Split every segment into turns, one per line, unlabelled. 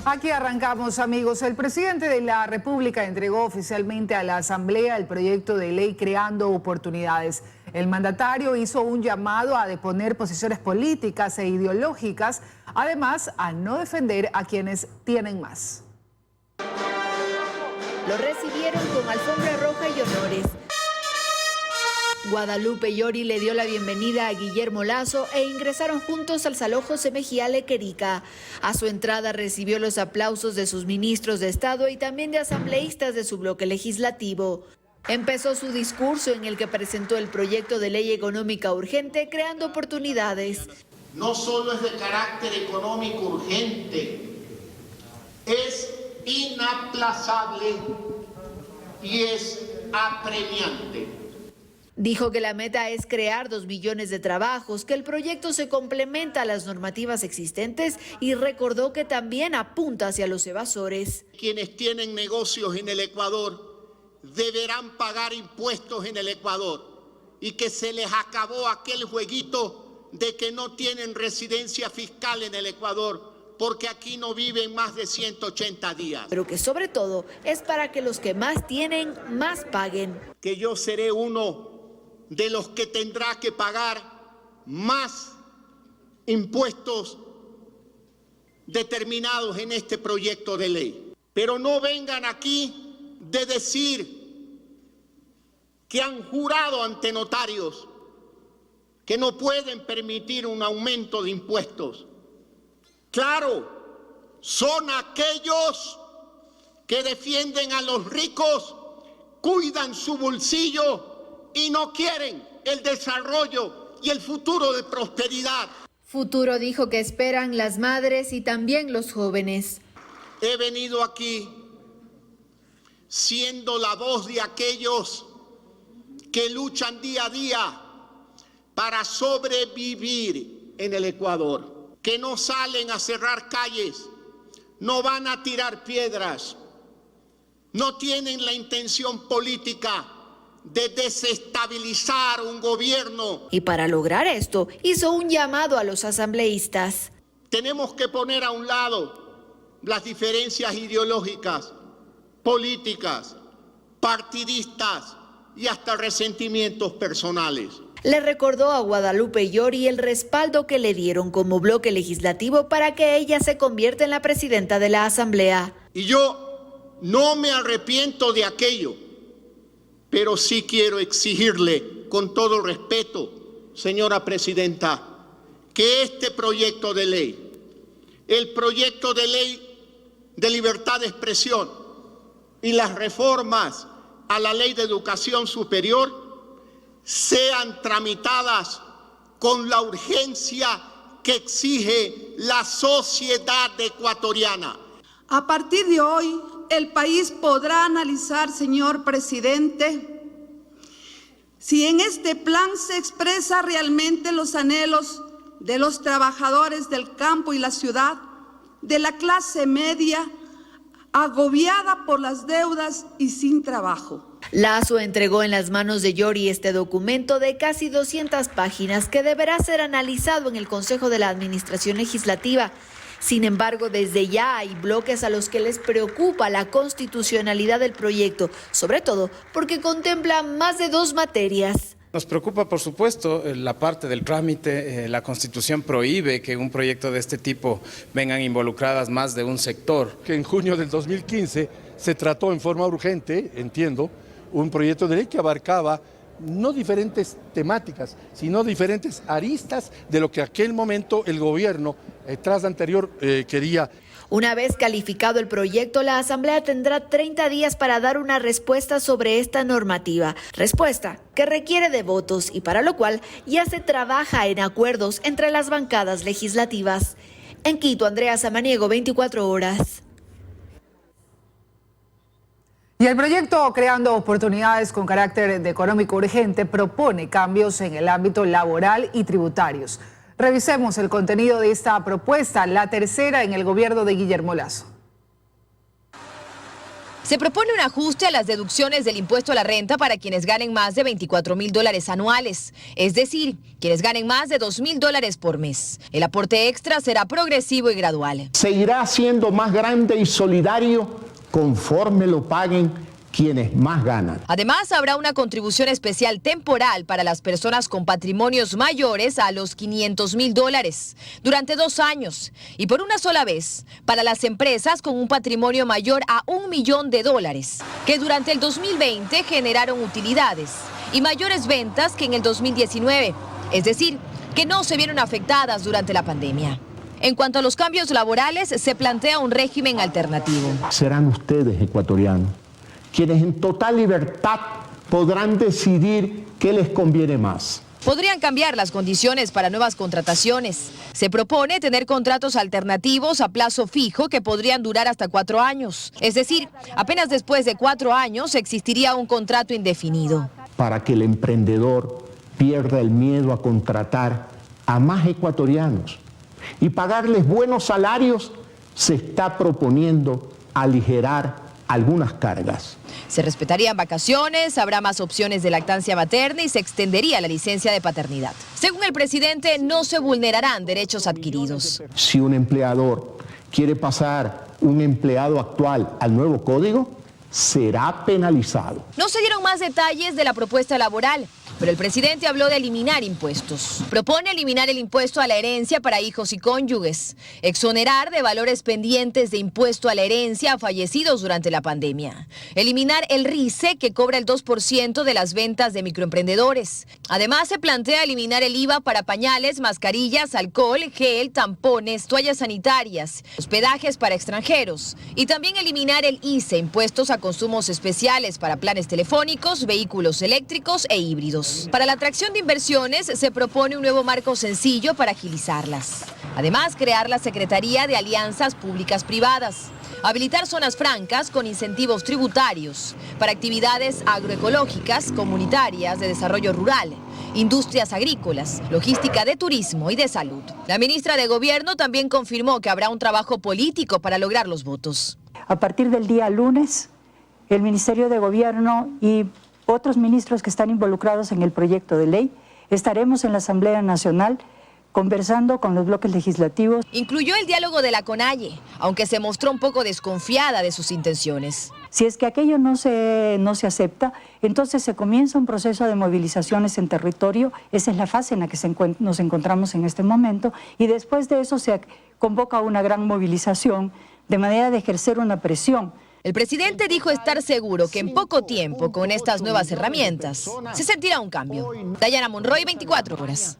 Aquí arrancamos, amigos. El presidente de la República entregó oficialmente a la Asamblea el proyecto de ley creando oportunidades. El mandatario hizo un llamado a deponer posiciones políticas e ideológicas, además a no defender a quienes tienen más.
Lo recibieron con alfombra roja y honores. Guadalupe Llori le dio la bienvenida a Guillermo Lasso e ingresaron juntos al Salón José Mejía Lequerica. A su entrada recibió los aplausos de sus ministros de Estado y también de asambleístas de su bloque legislativo. Empezó su discurso en el que presentó el proyecto de ley económica urgente creando oportunidades.
No solo es de carácter económico urgente, es inaplazable y es apremiante.
Dijo que la meta es crear 2 millones de trabajos, que el proyecto se complementa a las normativas existentes y recordó que también apunta hacia los evasores.
Quienes tienen negocios en el Ecuador deberán pagar impuestos en el Ecuador y que se les acabó aquel jueguito de que no tienen residencia fiscal en el Ecuador porque aquí no viven más de 180 días.
Pero que sobre todo es para que los que más tienen, más paguen.
Que yo seré uno de los que tendrá que pagar más impuestos determinados en este proyecto de ley. Pero no vengan aquí de decir que han jurado ante notarios que no pueden permitir un aumento de impuestos. Claro, son aquellos que defienden a los ricos, cuidan su bolsillo y no quieren el desarrollo y el futuro de prosperidad.
Futuro dijo que esperan las madres y también los jóvenes.
He venido aquí siendo la voz de aquellos que luchan día a día para sobrevivir en el Ecuador, que no salen a cerrar calles, no van a tirar piedras, no tienen la intención política de desestabilizar un gobierno.
Y para lograr esto, hizo un llamado a los asambleístas.
Tenemos que poner a un lado las diferencias ideológicas, políticas, partidistas y hasta resentimientos personales.
Le recordó a Guadalupe Llori el respaldo que le dieron como bloque legislativo para que ella se convierta en la presidenta de la Asamblea.
Y yo no me arrepiento de aquello, pero sí quiero exigirle, con todo respeto, señora presidenta, que este proyecto de ley, el proyecto de ley de libertad de expresión y las reformas a la ley de educación superior sean tramitadas con la urgencia que exige la sociedad ecuatoriana.
A partir de hoy, el país podrá analizar, señor presidente, si en este plan se expresa realmente los anhelos de los trabajadores del campo y la ciudad, de la clase media, agobiada por las deudas y sin trabajo.
Lasso entregó en las manos de Llori este documento de casi 200 páginas que deberá ser analizado en el Consejo de la Administración Legislativa. Sin embargo, desde ya hay bloques a los que les preocupa la constitucionalidad del proyecto, sobre todo porque contempla más de 2 materias.
Nos preocupa, por supuesto, la parte del trámite. La Constitución prohíbe que un proyecto de este tipo vengan involucradas más de un sector.
Que en junio del 2015 se trató en forma urgente, entiendo, un proyecto de ley que abarcaba no diferentes temáticas, sino diferentes aristas de lo que aquel momento el gobierno tras anterior quería.
Una vez calificado el proyecto, la Asamblea tendrá 30 días para dar una respuesta sobre esta normativa. Respuesta que requiere de votos y para lo cual ya se trabaja en acuerdos entre las bancadas legislativas. En Quito, Andrea Samaniego, 24 horas.
Y el proyecto Creando Oportunidades con carácter económico urgente propone cambios en el ámbito laboral y tributarios. Revisemos el contenido de esta propuesta, la tercera en el gobierno de Guillermo Lasso.
Se propone un ajuste a las deducciones del impuesto a la renta para quienes ganen más de $24.000 anuales, es decir, quienes ganen más de $2.000 por mes. El aporte extra será progresivo y gradual.
Se irá haciendo más grande y solidario conforme lo paguen quienes más ganan.
Además, habrá una contribución especial temporal para las personas con patrimonios mayores a los $500.000 durante 2 años y por una sola vez para las empresas con un patrimonio mayor a $1 millón que durante el 2020 generaron utilidades y mayores ventas que en el 2019, es decir, que no se vieron afectadas durante la pandemia. En cuanto a los cambios laborales, se plantea un régimen alternativo.
Serán ustedes, ecuatorianos, quienes en total libertad podrán decidir qué les conviene más.
Podrían cambiar las condiciones para nuevas contrataciones. Se propone tener contratos alternativos a plazo fijo que podrían durar hasta 4 años. Es decir, apenas después de 4 años existiría un contrato indefinido.
Para que el emprendedor pierda el miedo a contratar a más ecuatorianos y pagarles buenos salarios, se está proponiendo aligerar algunas cargas.
Se respetarían vacaciones, habrá más opciones de lactancia materna y se extendería la licencia de paternidad. Según el presidente, no se vulnerarán derechos adquiridos.
Si un empleador quiere pasar un empleado actual al nuevo código, será penalizado.
No se dieron más detalles de la propuesta laboral, pero el presidente habló de eliminar impuestos. Propone eliminar el impuesto a la herencia para hijos y cónyuges, exonerar de valores pendientes de impuesto a la herencia a fallecidos durante la pandemia, eliminar el RISE que cobra el 2% de las ventas de microemprendedores. Además, se plantea eliminar el IVA para pañales, mascarillas, alcohol, gel, tampones, toallas sanitarias, hospedajes para extranjeros y también eliminar el ICE, impuestos a consumos especiales para planes telefónicos, vehículos eléctricos e híbridos. Para la atracción de inversiones se propone un nuevo marco sencillo para agilizarlas. Además, crear la Secretaría de Alianzas Públicas-Privadas, habilitar zonas francas con incentivos tributarios para actividades agroecológicas, comunitarias, de desarrollo rural, industrias agrícolas, logística de turismo y de salud. La ministra de Gobierno también confirmó que habrá un trabajo político para lograr los votos.
A partir del día lunes, el Ministerio de Gobierno y otros ministros que están involucrados en el proyecto de ley, estaremos en la Asamblea Nacional conversando con los bloques legislativos.
Incluyó el diálogo de la CONAIE, aunque se mostró un poco desconfiada de sus intenciones.
Si es que aquello no se acepta, entonces se comienza un proceso de movilizaciones en territorio. Esa es la fase en la que nos encontramos en este momento. Y después de eso se convoca una gran movilización de manera de ejercer una presión.
El presidente dijo estar seguro que en poco tiempo, con estas nuevas herramientas, se sentirá un cambio. Dayana Monroy, 24 horas.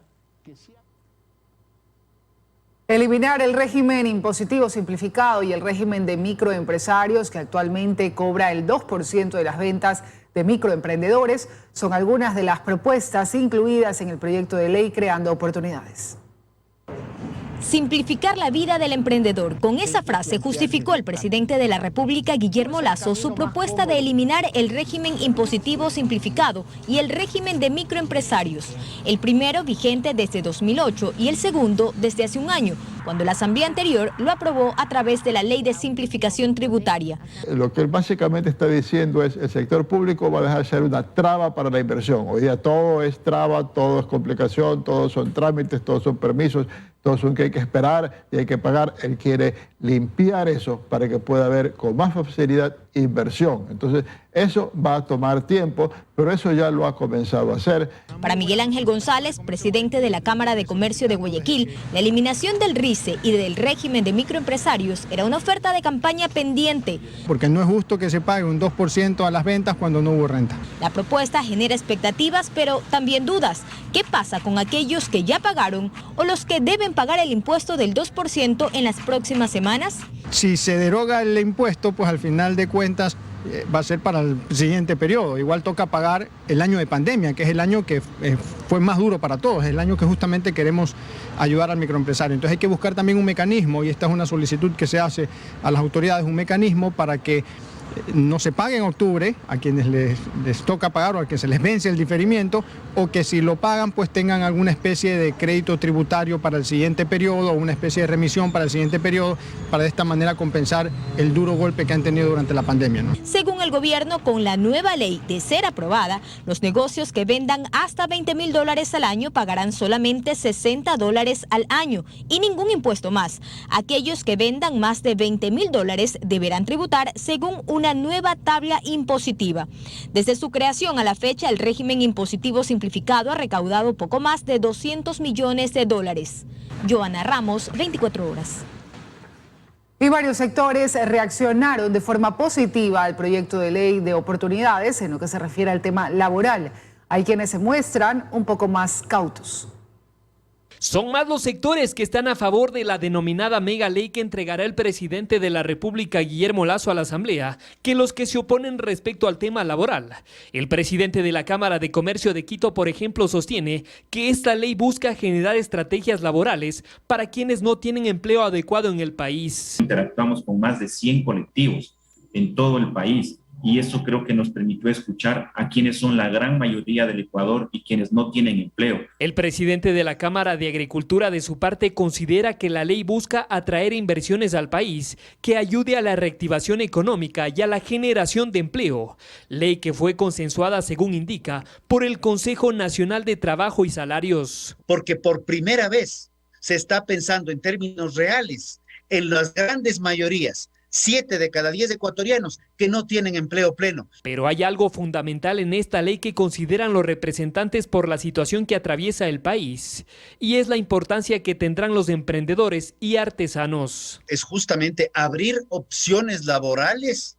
Eliminar el régimen impositivo simplificado y el régimen de microempresarios, que actualmente cobra el 2% de las ventas de microemprendedores, son algunas de las propuestas incluidas en el proyecto de ley Creando Oportunidades.
Simplificar la vida del emprendedor. Con esa frase justificó el presidente de la República, Guillermo Lasso, su propuesta de eliminar el régimen impositivo simplificado y el régimen de microempresarios. El primero vigente desde 2008 y el segundo desde hace un año, cuando la Asamblea anterior lo aprobó a través de la Ley de Simplificación Tributaria.
Lo que él básicamente está diciendo es el sector público va a dejar de ser una traba para la inversión. Hoy día todo es traba, todo es complicación, todos son trámites, todos son permisos, todos son que hay que esperar y hay que pagar. Él quiere limpiar eso para que pueda haber con más facilidad inversión. Entonces, eso va a tomar tiempo, pero eso ya lo ha comenzado a hacer.
Para Miguel Ángel González, presidente de la Cámara de Comercio de Guayaquil, la eliminación del RISE y del régimen de microempresarios era una oferta de campaña pendiente.
Porque no es justo que se pague un 2% a las ventas cuando no hubo renta.
La propuesta genera expectativas, pero también dudas. ¿Qué pasa con aquellos que ya pagaron o los que deben pagar el impuesto del 2% en las próximas semanas?
Si se deroga el impuesto, pues al final de cuentas va a ser para el siguiente periodo. Igual toca pagar el año de pandemia, que es el año que fue fue más duro para todos, es el año que justamente queremos ayudar al microempresario. Entonces hay que buscar también un mecanismo, y esta es una solicitud que se hace a las autoridades, un mecanismo para que no se pague en octubre a quienes les toca pagar o a quienes se les vence el diferimiento, o que si lo pagan pues tengan alguna especie de crédito tributario para el siguiente periodo o una especie de remisión para el siguiente periodo, para de esta manera compensar el duro golpe que han tenido durante la pandemia, ¿no?
Según el gobierno, con la nueva ley de ser aprobada, los negocios que vendan hasta $20,000 al año pagarán solamente $60 al año y ningún impuesto más. Aquellos que vendan más de $20,000 deberán tributar según una nueva tabla impositiva. Desde su creación a la fecha, el régimen impositivo simplificado ha recaudado poco más de $200 millones. Joana Ramos, 24 horas.
Y varios sectores reaccionaron de forma positiva al proyecto de ley de oportunidades en lo que se refiere al tema laboral. Hay quienes se muestran un poco más cautos.
Son más los sectores que están a favor de la denominada mega ley que entregará el presidente de la República, Guillermo Lasso, a la Asamblea, que los que se oponen respecto al tema laboral. El presidente de la Cámara de Comercio de Quito, por ejemplo, sostiene que esta ley busca generar estrategias laborales para quienes no tienen empleo adecuado en el país.
Interactuamos con más de 100 colectivos en todo el país. Y eso creo que nos permitió escuchar a quienes son la gran mayoría del Ecuador y quienes no tienen empleo.
El presidente de la Cámara de Agricultura, de su parte, considera que la ley busca atraer inversiones al país que ayude a la reactivación económica y a la generación de empleo. Ley que fue consensuada, según indica, por el Consejo Nacional de Trabajo y Salarios.
Porque por primera vez se está pensando en términos reales en las grandes mayorías. 7 de cada 10 ecuatorianos que no tienen empleo pleno.
Pero hay algo fundamental en esta ley que consideran los representantes por la situación que atraviesa el país, y es la importancia que tendrán los emprendedores y artesanos.
Es justamente abrir opciones laborales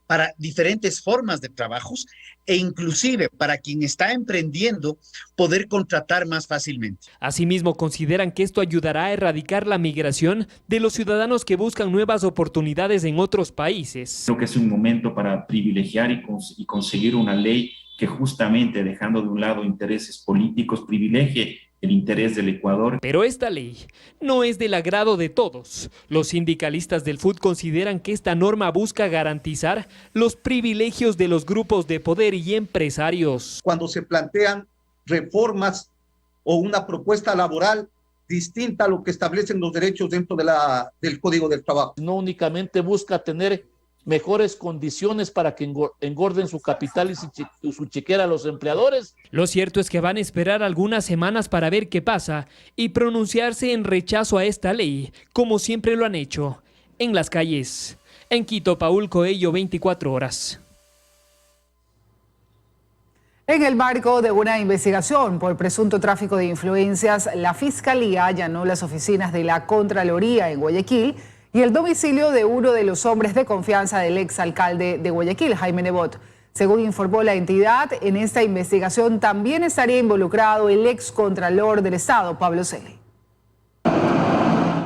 para diferentes formas de trabajos e inclusive para quien está emprendiendo poder contratar más fácilmente.
Asimismo, consideran que esto ayudará a erradicar la migración de los ciudadanos que buscan nuevas oportunidades en otros países.
Creo que es un momento para privilegiar y conseguir una ley que justamente, dejando de un lado intereses políticos, privilegie el interés del Ecuador.
Pero esta ley no es del agrado de todos. Los sindicalistas del FUT consideran que esta norma busca garantizar los privilegios de los grupos de poder y empresarios.
Cuando se plantean reformas o una propuesta laboral distinta a lo que establecen los derechos dentro del Código del Trabajo.
No únicamente busca tener mejores condiciones para que engorden su capital y su chequera a los empleadores.
Lo cierto es que van a esperar algunas semanas para ver qué pasa y pronunciarse en rechazo a esta ley, como siempre lo han hecho, en las calles. En Quito, Paul Coello, 24 horas.
En el marco de una investigación por presunto tráfico de influencias, la Fiscalía allanó las oficinas de la Contraloría en Guayaquil y el domicilio de uno de los hombres de confianza del exalcalde de Guayaquil, Jaime Nebot. Según informó la entidad, en esta investigación también estaría involucrado el excontralor del Estado, Pablo Celi.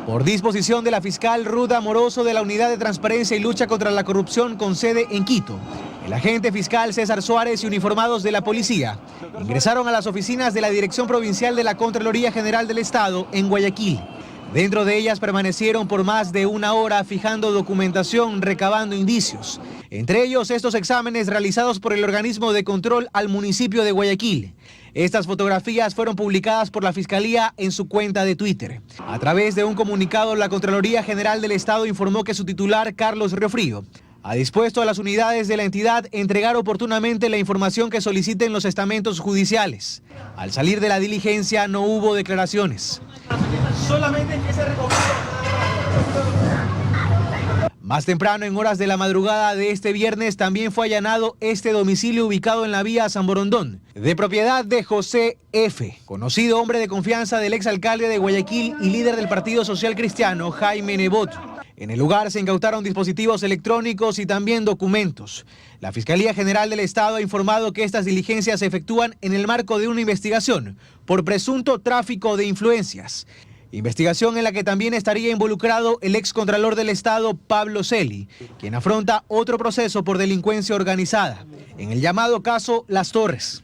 Por disposición de la fiscal Ruda Amoroso de la Unidad de Transparencia y Lucha contra la Corrupción con sede en Quito, el agente fiscal César Suárez y uniformados de la policía ingresaron a las oficinas de la Dirección Provincial de la Contraloría General del Estado en Guayaquil. Dentro de ellas permanecieron por más de una hora fijando documentación, recabando indicios. Entre ellos estos exámenes realizados por el organismo de control al municipio de Guayaquil. Estas fotografías fueron publicadas por la Fiscalía en su cuenta de Twitter. A través de un comunicado, la Contraloría General del Estado informó que su titular, Carlos Riofrío, ha dispuesto a las unidades de la entidad entregar oportunamente la información que soliciten los estamentos judiciales. Al salir de la diligencia no hubo declaraciones. Solamente que se Más temprano, en horas de la madrugada de este viernes, también fue allanado este domicilio ubicado en la vía San Borondón, de propiedad de José F., conocido hombre de confianza del exalcalde de Guayaquil y líder del Partido Social Cristiano, Jaime Nebot. En el lugar se incautaron dispositivos electrónicos y también documentos. La Fiscalía General del Estado ha informado que estas diligencias se efectúan en el marco de una investigación por presunto tráfico de influencias. Investigación en la que también estaría involucrado el excontralor del Estado, Pablo Celi, quien afronta otro proceso por delincuencia organizada, en el llamado caso Las Torres.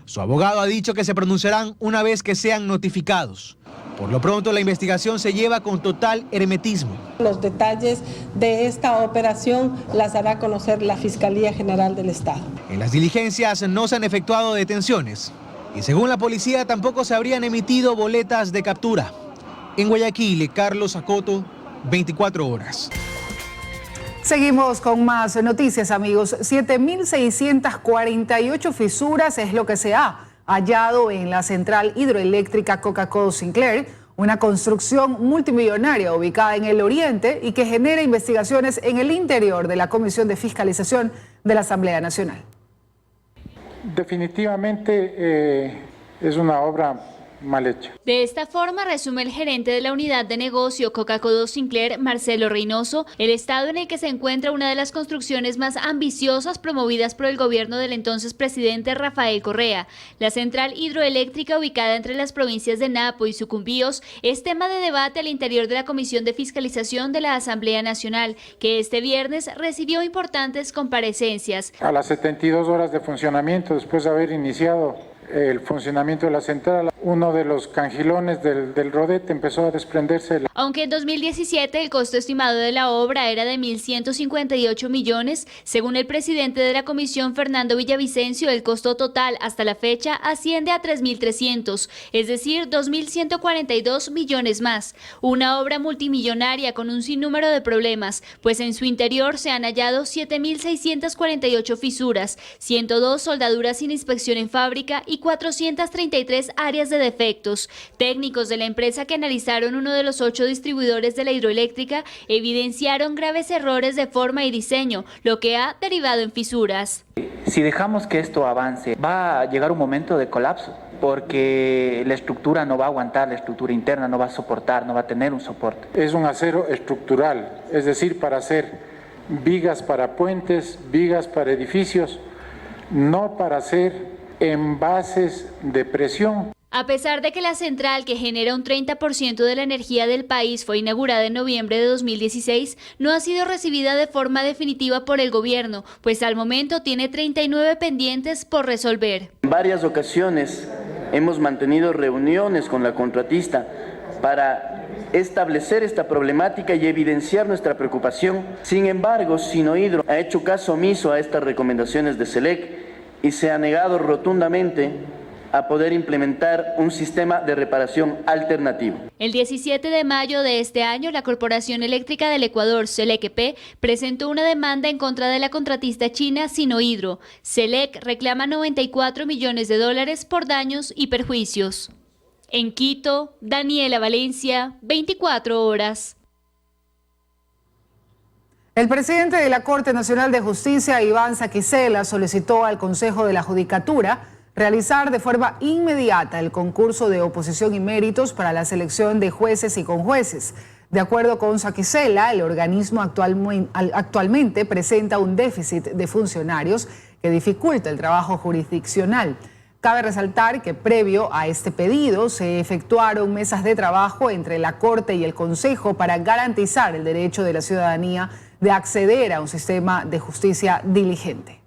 Su abogado ha dicho que se pronunciarán una vez que sean notificados. Por lo pronto, la investigación se lleva con total hermetismo.
Los detalles de esta operación las hará a conocer la Fiscalía General del Estado.
En las diligencias no se han efectuado detenciones y según la policía tampoco se habrían emitido boletas de captura. En Guayaquil, Carlos Acoto, 24 horas.
Seguimos con más noticias, amigos. 7.648 fisuras es lo que se ha hallado en la central hidroeléctrica Coca-Cola Sinclair, una construcción multimillonaria ubicada en el oriente y que genera investigaciones en el interior de la Comisión de Fiscalización de la Asamblea Nacional.
Definitivamente es una obra mal hecha.
De esta forma resume el gerente de la unidad de negocio Coca-Cola Sinclair, Marcelo Reynoso, el estado en el que se encuentra una de las construcciones más ambiciosas promovidas por el gobierno del entonces presidente Rafael Correa. La central hidroeléctrica ubicada entre las provincias de Napo y Sucumbíos es tema de debate al interior de la Comisión de Fiscalización de la Asamblea Nacional, que este viernes recibió importantes comparecencias.
A las 72 horas de funcionamiento, después de haber iniciado el funcionamiento de la central, uno de los cangilones del rodete empezó a desprenderse.
Aunque en 2017 el costo estimado de la obra era de 1.158 millones, según el presidente de la comisión, Fernando Villavicencio, el costo total hasta la fecha asciende a 3.300, es decir, 2.142 millones más. Una obra multimillonaria con un sinnúmero de problemas, pues en su interior se han hallado 7.648 fisuras, 102 soldaduras sin inspección en fábrica y 433 áreas de defectos. Técnicos de la empresa que analizaron uno de los 8 distribuidores de la hidroeléctrica evidenciaron graves errores de forma y diseño, lo que ha derivado en fisuras.
Si dejamos que esto avance, va a llegar un momento de colapso, porque la estructura no va a aguantar, la estructura interna no va a soportar, no va a tener un soporte.
Es un acero estructural, es decir, para hacer vigas para puentes, vigas para edificios, no para hacer envases de presión.
A pesar de que la central, que genera un 30% de la energía del país, fue inaugurada en noviembre de 2016, no ha sido recibida de forma definitiva por el gobierno, pues al momento tiene 39 pendientes por resolver.
En varias ocasiones hemos mantenido reuniones con la contratista para establecer esta problemática y evidenciar nuestra preocupación. Sin embargo, Sinohidro ha hecho caso omiso a estas recomendaciones de SELEC y se ha negado rotundamente a poder implementar un sistema de reparación alternativo.
El 17 de mayo de este año, la Corporación Eléctrica del Ecuador, SELEC-EP, presentó una demanda en contra de la contratista china Sinohidro. SELEC reclama $94 millones por daños y perjuicios. En Quito, Daniela Valencia, 24 horas.
El presidente de la Corte Nacional de Justicia, Iván Saquicela, solicitó al Consejo de la Judicatura realizar de forma inmediata el concurso de oposición y méritos para la selección de jueces y conjueces. De acuerdo con Saquicela, el organismo actualmente presenta un déficit de funcionarios que dificulta el trabajo jurisdiccional. Cabe resaltar que previo a este pedido se efectuaron mesas de trabajo entre la Corte y el Consejo para garantizar el derecho de la ciudadanía de acceder a un sistema de justicia diligente.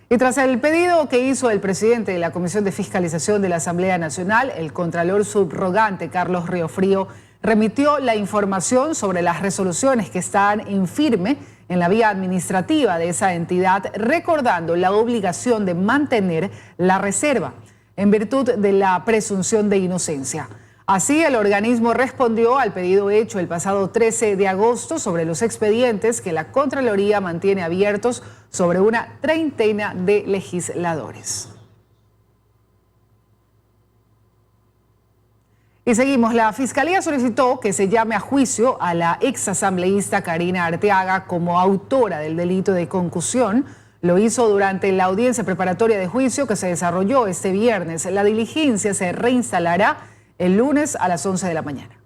Y tras el pedido que hizo el presidente de la Comisión de Fiscalización de la Asamblea Nacional, el contralor subrogante Carlos Riofrío remitió la información sobre las resoluciones que están en firme en la vía administrativa de esa entidad, recordando la obligación de mantener la reserva en virtud de la presunción de inocencia. Así, el organismo respondió al pedido hecho el pasado 13 de agosto sobre los expedientes que la Contraloría mantiene abiertos sobre una treintena de legisladores. Y seguimos, la Fiscalía solicitó que se llame a juicio a la exasambleísta Karina Arteaga como autora del delito de concusión. Lo hizo durante la audiencia preparatoria de juicio que se desarrolló este viernes. La diligencia se reinstalará el lunes a las 11 de la mañana.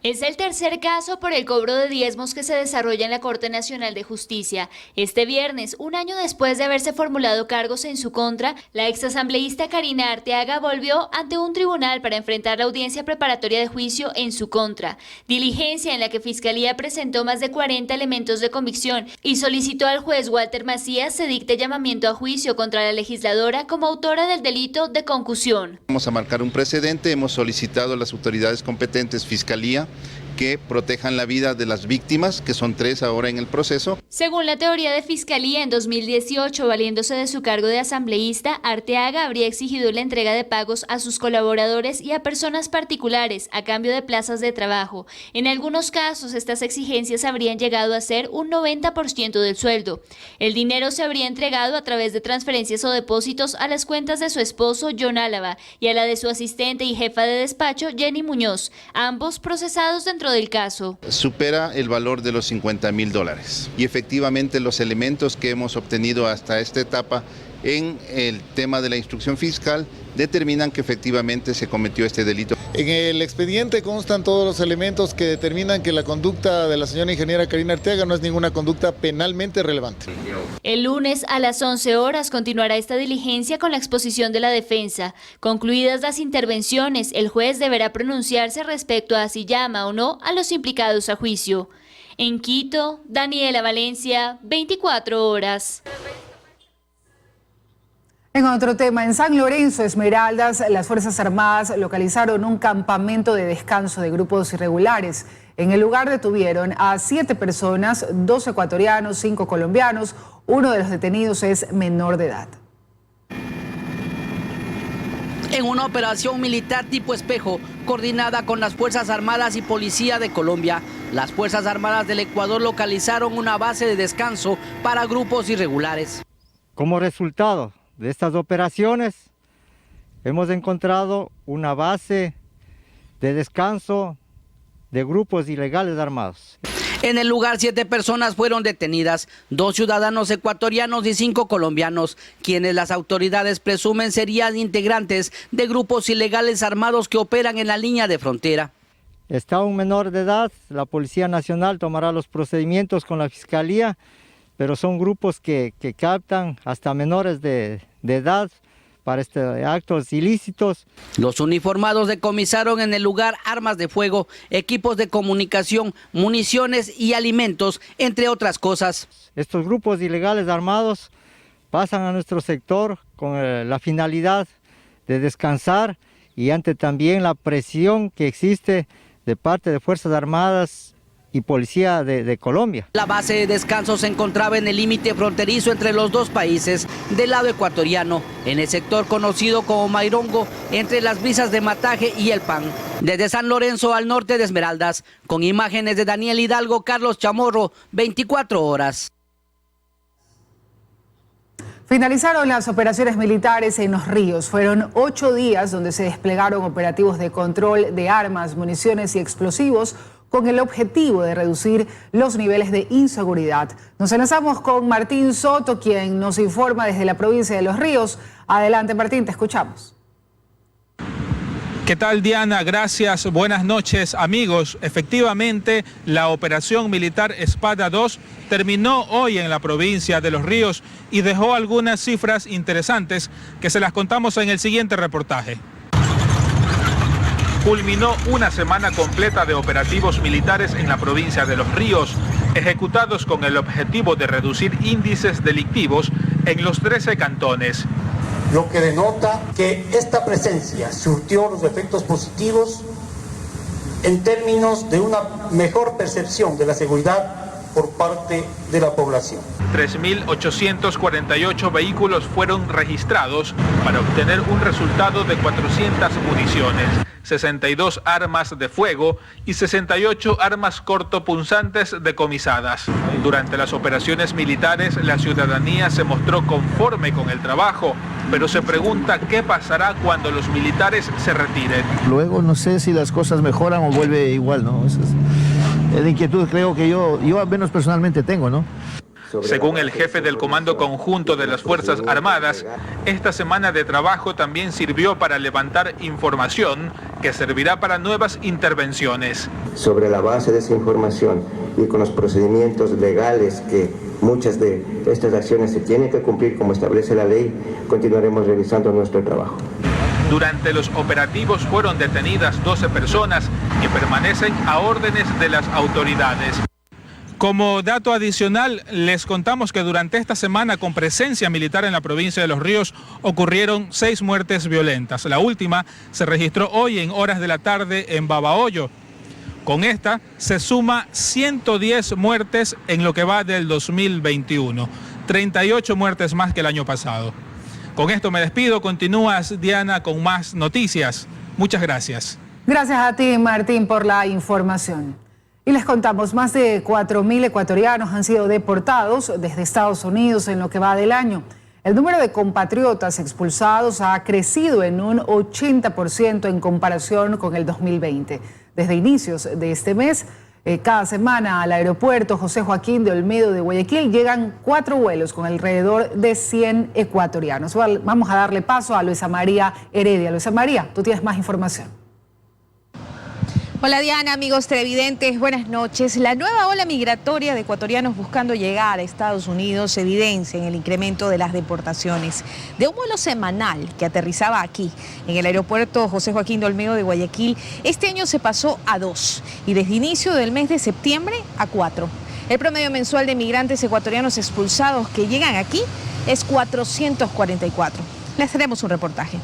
Es el tercer caso por el cobro de diezmos que se desarrolla en la Corte Nacional de Justicia. Este viernes, un año después de haberse formulado cargos en su contra, la exasambleísta Karina Arteaga volvió ante un tribunal para enfrentar la audiencia preparatoria de juicio en su contra. Diligencia en la que Fiscalía presentó más de 40 elementos de convicción y solicitó al juez Walter Macías se dicte llamamiento a juicio contra la legisladora como autora del delito de concusión.
Vamos a marcar un precedente, hemos solicitado a las autoridades competentes, Fiscalía, que protejan la vida de las víctimas, que son 3 ahora en el proceso.
Según la teoría de Fiscalía, en 2018, valiéndose de su cargo de asambleísta, Arteaga habría exigido la entrega de pagos a sus colaboradores y a personas particulares a cambio de plazas de trabajo. En algunos casos, estas exigencias habrían llegado a ser un 90% del sueldo. El dinero se habría entregado a través de transferencias o depósitos a las cuentas de su esposo, John Álava, y a la de su asistente y jefa de despacho, Jenny Muñoz, ambos procesados dentro del caso.
Supera el valor de los $50,000 y efectivamente los elementos que hemos obtenido hasta esta etapa en el tema de la instrucción fiscal determinan que efectivamente se cometió este delito.
En el expediente constan todos los elementos que determinan que la conducta de la señora ingeniera Karina Arteaga no es ninguna conducta penalmente relevante.
El lunes a las 11 horas continuará esta diligencia con la exposición de la defensa. Concluidas las intervenciones, el juez deberá pronunciarse respecto a si llama o no a los implicados a juicio. En Quito, Daniela Valencia, 24 horas.
En otro tema, en San Lorenzo, Esmeraldas, las Fuerzas Armadas localizaron un campamento de descanso de grupos irregulares. En el lugar detuvieron a 7 personas, 2 ecuatorianos, 5 colombianos. Uno de los detenidos es menor de edad.
En una operación militar tipo espejo, coordinada con las Fuerzas Armadas y Policía de Colombia, las Fuerzas Armadas del Ecuador localizaron una base de descanso para grupos irregulares.
Como resultado de estas operaciones, hemos encontrado una base de descanso de grupos ilegales armados.
En el lugar 7 personas fueron detenidas, 2 ciudadanos ecuatorianos y 5 colombianos, quienes las autoridades presumen serían integrantes de grupos ilegales armados que operan en la línea de frontera.
Está un menor de edad, la Policía Nacional tomará los procedimientos con la Fiscalía, pero son grupos que captan hasta menores de edad para actos ilícitos.
Los uniformados decomisaron en el lugar armas de fuego, equipos de comunicación, municiones y alimentos, entre otras cosas.
Estos grupos ilegales armados pasan a nuestro sector con la finalidad de descansar y ante también la presión que existe de parte de Fuerzas Armadas y Policía de Colombia.
La base de descanso se encontraba en el límite fronterizo entre los dos países, del lado ecuatoriano, en el sector conocido como Mairongo, entre las brisas de Mataje y El Pan. Desde San Lorenzo al norte de Esmeraldas, con imágenes de Daniel Hidalgo, Carlos Chamorro, 24 horas.
Finalizaron las operaciones militares en Los Ríos. Fueron 8 días donde se desplegaron operativos de control de armas, municiones y explosivos con el objetivo de reducir los niveles de inseguridad. Nos enlazamos con Martín Soto, quien nos informa desde la provincia de Los Ríos. Adelante, Martín, te escuchamos.
¿Qué tal, Diana? Gracias. Buenas noches, amigos. Efectivamente, la operación militar Espada 2 terminó hoy en la provincia de Los Ríos y dejó algunas cifras interesantes que se las contamos en el siguiente reportaje. Culminó una semana completa de operativos militares en la provincia de Los Ríos, ejecutados con el objetivo de reducir índices delictivos en los 13 cantones.
Lo que denota que esta presencia surtió los efectos positivos en términos de una mejor percepción de la seguridad por parte de la población.
3.848 vehículos fueron registrados para obtener un resultado de 400 municiones, 62 armas de fuego y 68 armas cortopunzantes decomisadas. Durante las operaciones militares, la ciudadanía se mostró conforme con el trabajo, pero se pregunta qué pasará cuando los militares se retiren.
Luego no sé si las cosas mejoran o vuelve igual, ¿no? Es la inquietud creo que yo al menos personalmente tengo, ¿no?
Según el jefe del Comando Conjunto de las Fuerzas Armadas, esta semana de trabajo también sirvió para levantar información que servirá para nuevas intervenciones.
Sobre la base de esa información y con los procedimientos legales que muchas de estas acciones se tienen que cumplir como establece la ley, continuaremos realizando nuestro trabajo.
Durante los operativos fueron detenidas 12 personas que permanecen a órdenes de las autoridades. Como dato adicional, les contamos que durante esta semana, con presencia militar en la provincia de Los Ríos, ocurrieron 6 muertes violentas. La última se registró hoy en horas de la tarde en Babahoyo. Con esta se suma 110 muertes en lo que va del 2021, 38 muertes más que el año pasado. Con esto me despido. Continúas, Diana, con más noticias. Muchas gracias.
Gracias a ti, Martín, por la información. Y les contamos, más de 4.000 ecuatorianos han sido deportados desde Estados Unidos en lo que va del año. El número de compatriotas expulsados ha crecido en un 80% en comparación con el 2020. Desde inicios de este mes, cada semana al aeropuerto José Joaquín de Olmedo de Guayaquil llegan 4 vuelos con alrededor de 100 ecuatorianos. Vamos a darle paso a Luisa María Heredia. Luisa María, tú tienes más información.
Hola Diana, amigos televidentes, buenas noches. La nueva ola migratoria de ecuatorianos buscando llegar a Estados Unidos se evidencia en el incremento de las deportaciones. De un vuelo semanal que aterrizaba aquí, en el aeropuerto José Joaquín de Olmedo de Guayaquil, este año se pasó a 2 y desde inicio del mes de septiembre a 4. El promedio mensual de migrantes ecuatorianos expulsados que llegan aquí es 444. Les haremos un reportaje.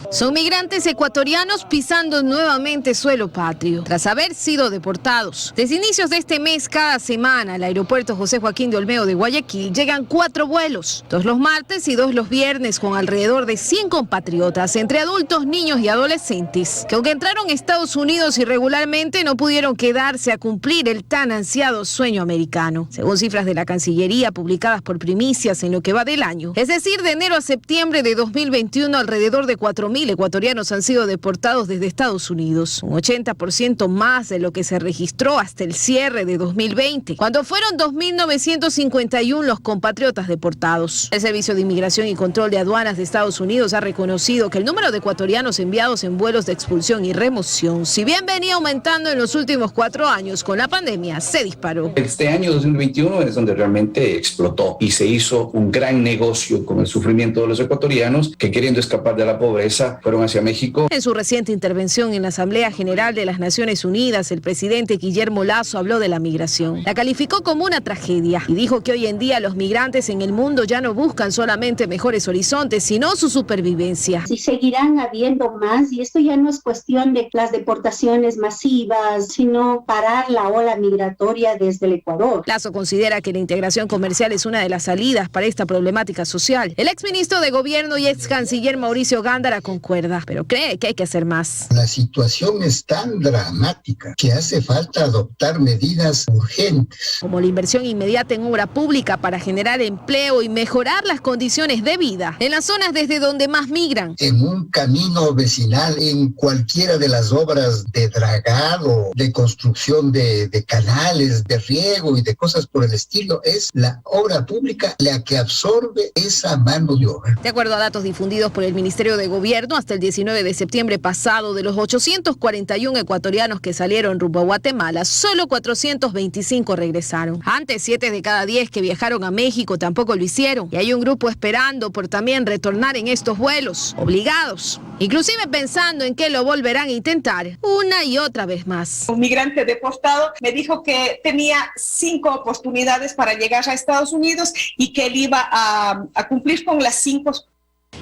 Son migrantes ecuatorianos pisando nuevamente suelo patrio, tras haber sido deportados. Desde inicios de este mes, cada semana, al aeropuerto José Joaquín de Olmedo de Guayaquil llegan 4 vuelos, 2 los martes y 2 los viernes, con alrededor de 100 compatriotas, entre adultos, niños y adolescentes, que aunque entraron a Estados Unidos irregularmente, no pudieron quedarse a cumplir el tan ansiado sueño americano. Según cifras de la Cancillería publicadas por Primicias en lo que va del año, es decir, de enero a septiembre de 2021, alrededor de 4.000 ecuatorianos han sido deportados desde Estados Unidos, un 80% más de lo que se registró hasta el cierre de 2020, cuando fueron 2.951 los compatriotas deportados. El Servicio de Inmigración y Control de Aduanas de Estados Unidos ha reconocido que el número de ecuatorianos enviados en vuelos de expulsión y remoción, si bien venía aumentando en los últimos 4 años, con la pandemia se disparó.
Este año 2021 es donde realmente explotó y se hizo un gran negocio con el sufrimiento de los ecuatorianos que, queriendo escapar de la pobreza, fueron hacia México.
En su reciente intervención en la Asamblea General de las Naciones Unidas, el presidente Guillermo Lasso habló de la migración. La calificó como una tragedia y dijo que hoy en día los migrantes en el mundo ya no buscan solamente mejores horizontes, sino su supervivencia.
Y seguirán habiendo más, y esto ya no es cuestión de las deportaciones masivas, sino parar la ola migratoria desde el Ecuador.
Lasso considera que la integración comercial es una de las salidas para esta problemática social. El exministro de Gobierno y ex canciller Mauricio Gándara concuerda, pero cree que hay que hacer más.
La situación es tan dramática que hace falta adoptar medidas urgentes,
como la inversión inmediata en obra pública para generar empleo y mejorar las condiciones de vida en las zonas desde donde más migran.
En un camino vecinal, en cualquiera de las obras de dragado, de construcción de canales, de riego y de cosas por el estilo, es la obra pública la que absorbe esa mano de obra.
De acuerdo a datos difundidos por el Ministerio de Gobierno, hasta el 19 de septiembre pasado, de los 841 ecuatorianos que salieron rumbo a Guatemala, solo 425 regresaron. Antes, 7 de cada 10 que viajaron a México tampoco lo hicieron. Y hay un grupo esperando por también retornar en estos vuelos, obligados, inclusive pensando en que lo volverán a intentar una y otra vez más.
Un migrante deportado me dijo que tenía 5 oportunidades para llegar a Estados Unidos y que él iba a cumplir con las 5.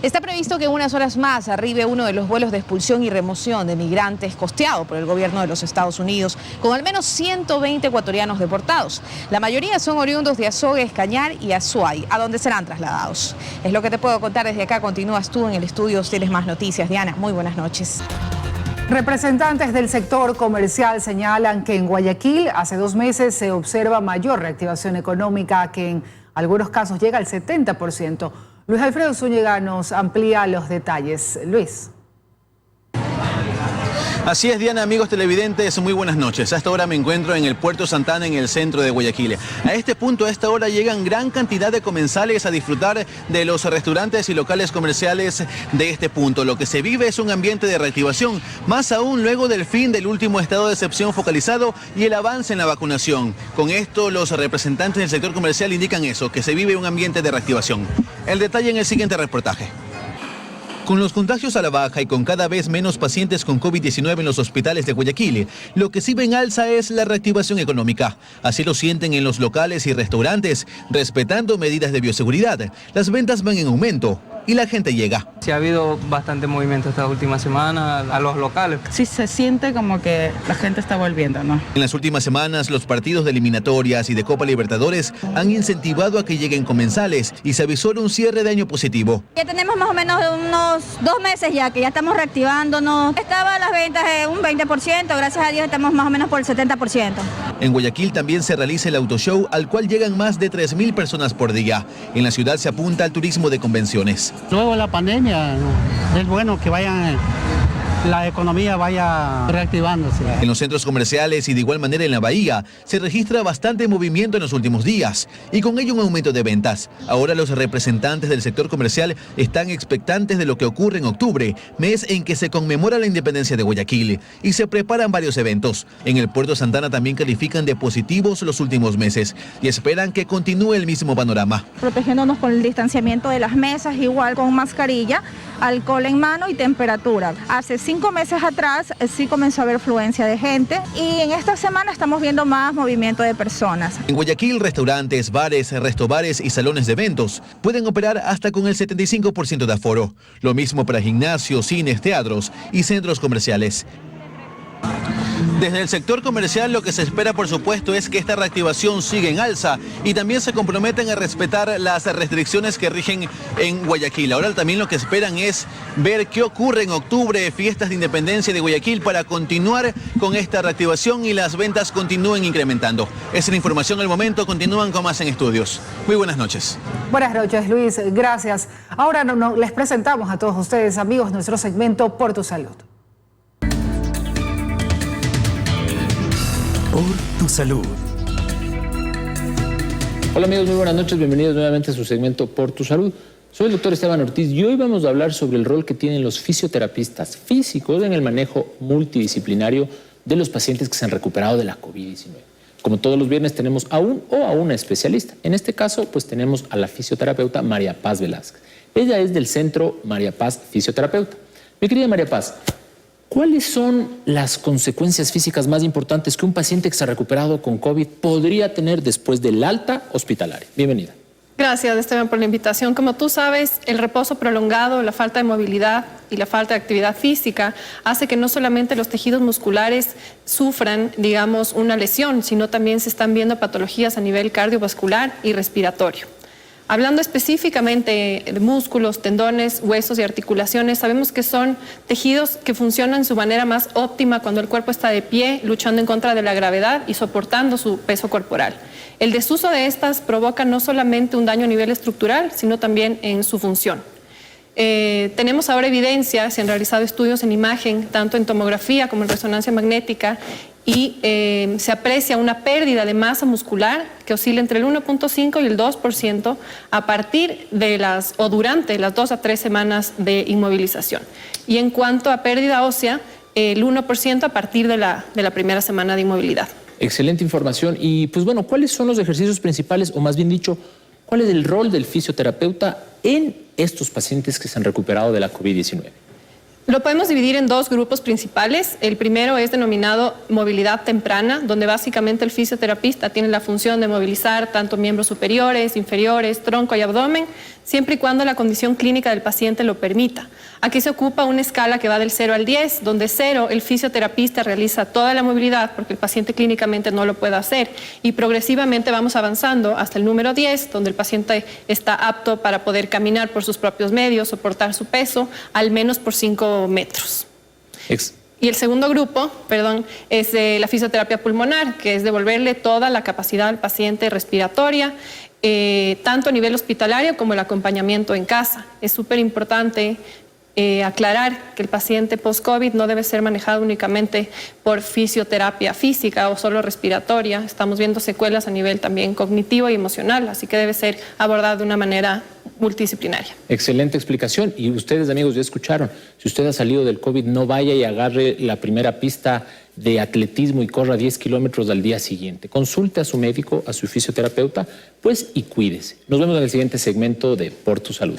Está previsto que en unas horas más arribe uno de los vuelos de expulsión y remoción de migrantes costeado por el gobierno de los Estados Unidos, con al menos 120 ecuatorianos deportados. La mayoría son oriundos de Azogues, Cañar y Azuay, a donde serán trasladados. Es lo que te puedo contar desde acá. Continúas tú en el estudio, tienes más noticias. Diana, muy buenas noches.
Representantes del sector comercial señalan que en Guayaquil hace 2 meses se observa mayor reactivación económica, que en algunos casos llega al 70%. Luis Alfredo Zúñiga nos amplía los detalles. Luis.
Así es, Diana, amigos televidentes, muy buenas noches. A esta hora me encuentro en el Puerto Santana, en el centro de Guayaquil. A este punto, a esta hora, llegan gran cantidad de comensales a disfrutar de los restaurantes y locales comerciales de este punto. Lo que se vive es un ambiente de reactivación, más aún luego del fin del último estado de excepción focalizado y el avance en la vacunación. Con esto, los representantes del sector comercial indican eso, que se vive un ambiente de reactivación. El detalle en el siguiente reportaje. Con los contagios a la baja y con cada vez menos pacientes con COVID-19 en los hospitales de Guayaquil, lo que sí ve en alza es la reactivación económica. Así lo sienten en los locales y restaurantes, respetando medidas de bioseguridad. Las ventas van en aumento y la gente llega.
Sí, ha habido bastante movimiento esta última semana a los locales. Sí, se siente como que la gente está volviendo, ¿no?
En las últimas semanas, los partidos de eliminatorias y de Copa Libertadores han incentivado a que lleguen comensales y se avisora un cierre de año positivo.
Ya tenemos más o menos unos 2 meses ya que ya estamos reactivándonos. Estaban las ventas de un 20%, gracias a Dios estamos más o menos por el 70%.
En Guayaquil también se realiza el autoshow al cual llegan más de 3.000 personas por día. En la ciudad se apunta al turismo de convenciones.
Luego de la pandemia es bueno que la economía vaya reactivándose.
En los centros comerciales y de igual manera en la bahía se registra bastante movimiento en los últimos días y con ello un aumento de ventas. Ahora los representantes del sector comercial están expectantes de lo que ocurre en octubre, mes en que se conmemora la independencia de Guayaquil, y se preparan varios eventos. En el Puerto Santana también califican de positivos los últimos meses y esperan que continúe el mismo panorama.
Protegiéndonos con el distanciamiento de las mesas, igual con mascarilla, alcohol en mano y temperatura. Hace 5 meses atrás sí comenzó a haber fluencia de gente y en esta semana estamos viendo más movimiento de personas.
En Guayaquil, restaurantes, bares, restobares y salones de eventos pueden operar hasta con el 75% de aforo. Lo mismo para gimnasios, cines, teatros y centros comerciales. Desde el sector comercial lo que se espera, por supuesto, es que esta reactivación siga en alza y también se comprometen a respetar las restricciones que rigen en Guayaquil. Ahora también lo que esperan es ver qué ocurre en octubre, fiestas de independencia de Guayaquil, para continuar con esta reactivación y las ventas continúen incrementando. Esa es la información al momento, continúan con más en estudios. Muy buenas noches.
Buenas noches, Luis, gracias. Ahora les presentamos a todos ustedes, amigos, nuestro segmento Por tu Salud.
Por tu salud.
Hola amigos, muy buenas noches, bienvenidos nuevamente a su segmento Por tu Salud. Soy el doctor Esteban Ortiz y hoy vamos a hablar sobre el rol que tienen los fisioterapistas físicos en el manejo multidisciplinario de los pacientes que se han recuperado de la COVID-19. Como todos los viernes tenemos a un o a una especialista. En este caso, pues tenemos a la fisioterapeuta María Paz Velázquez. Ella es del Centro María Paz Fisioterapeuta. Mi querida María Paz, ¿cuáles son las consecuencias físicas más importantes que un paciente que se ha recuperado con COVID podría tener después del alta hospitalaria? Bienvenida.
Gracias, Esteban, por la invitación. Como tú sabes, el reposo prolongado, la falta de movilidad y la falta de actividad física hace que no solamente los tejidos musculares sufran, digamos, una lesión, sino también se están viendo patologías a nivel cardiovascular y respiratorio. Hablando específicamente de músculos, tendones, huesos y articulaciones, sabemos que son tejidos que funcionan de su manera más óptima cuando el cuerpo está de pie, luchando en contra de la gravedad y soportando su peso corporal. El desuso de estas provoca no solamente un daño a nivel estructural, sino también en su función. Tenemos ahora evidencia, se han realizado estudios en imagen, tanto en tomografía como en resonancia magnética, y se aprecia una pérdida de masa muscular que oscila entre el 1.5 y el 2% a partir de durante las 2 a 3 semanas de inmovilización. Y en cuanto a pérdida ósea, el 1% a partir de la primera semana de inmovilidad.
Excelente información. Y pues bueno, ¿cuáles son los ejercicios principales, o más bien dicho, cuál es el rol del fisioterapeuta en estos pacientes que se han recuperado de la COVID-19?
Lo podemos dividir en 2 grupos principales. El primero es denominado movilidad temprana, donde básicamente el fisioterapista tiene la función de movilizar tanto miembros superiores, inferiores, tronco y abdomen, siempre y cuando la condición clínica del paciente lo permita. Aquí se ocupa una escala que va del 0 al 10, donde 0 el fisioterapista realiza toda la movilidad porque el paciente clínicamente no lo puede hacer, y progresivamente vamos avanzando hasta el número 10, donde el paciente está apto para poder caminar por sus propios medios, soportar su peso, al menos por 5 metros. Y el segundo grupo, es la fisioterapia pulmonar, que es devolverle toda la capacidad al paciente respiratoria, tanto a nivel hospitalario como el acompañamiento en casa. Es súper importante aclarar que el paciente post-COVID no debe ser manejado únicamente por fisioterapia física o solo respiratoria. Estamos viendo secuelas a nivel también cognitivo y emocional, así que debe ser abordado de una manera multidisciplinaria.
Excelente explicación. Y ustedes, amigos, ya escucharon. Si usted ha salido del COVID, no vaya y agarre la primera pista de atletismo y corra 10 kilómetros al día siguiente. Consulte a su médico, a su fisioterapeuta, pues, y cuídese. Nos vemos en el siguiente segmento de Por Tu Salud.